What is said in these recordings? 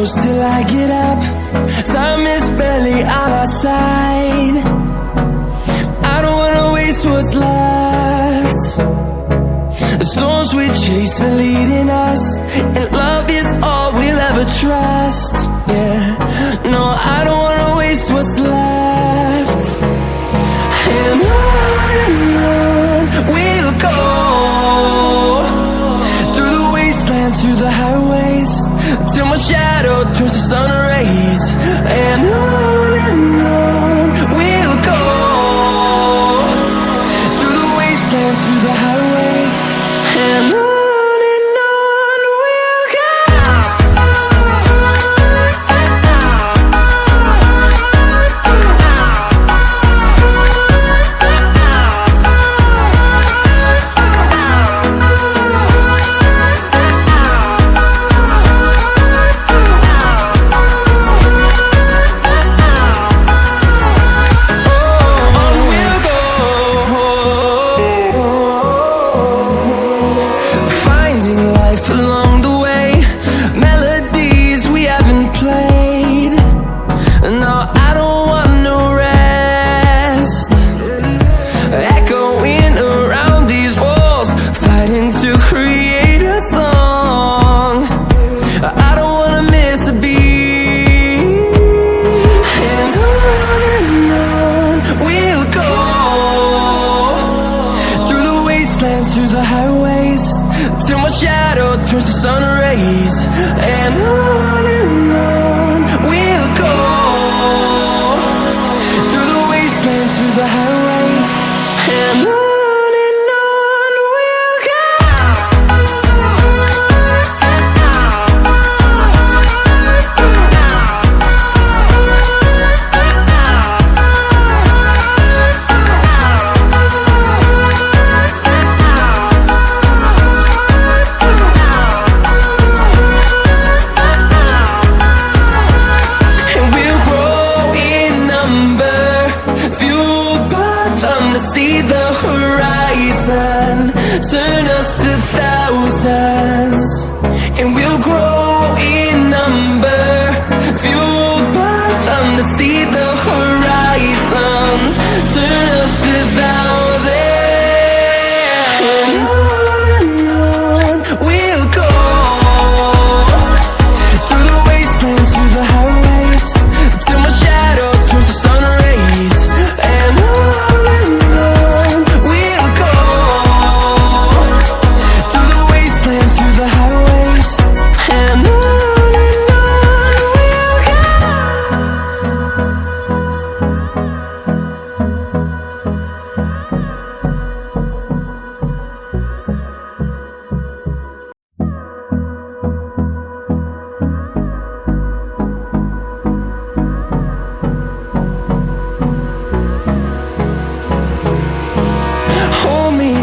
close till I get up. Time is barely on our side. I don't wanna waste what's left. The storms we chase are leading us, and love is all we'll ever trust. Yeah, no, I don't wanna waste what's left. And on we'll go, through the wastelands, through the highways, till my shadow turns to sun rays. And on we'll go, through the wastelands, through the highways, and on we'll go. Along the way, melodies we haven't played. No, I don't want no rest. Echoing around these walls, fighting to create a song. I don't wanna miss a beat. And on we'll go, through the wastelands, through the highways, till my shadow turns to sun rays. And on we'll go, through the wastelands, through the highways, and on we'll go. See the horizon, turn us to thousands, and we'll grow in number, fueled by them to see the horizon, turn us to thousands. And on we'll go, through the wastelands, through the highways, till my shadow turns to sun rays. And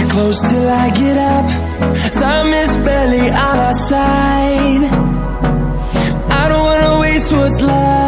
close till I get up. Time is barely on our side. I don't wanna waste what's left.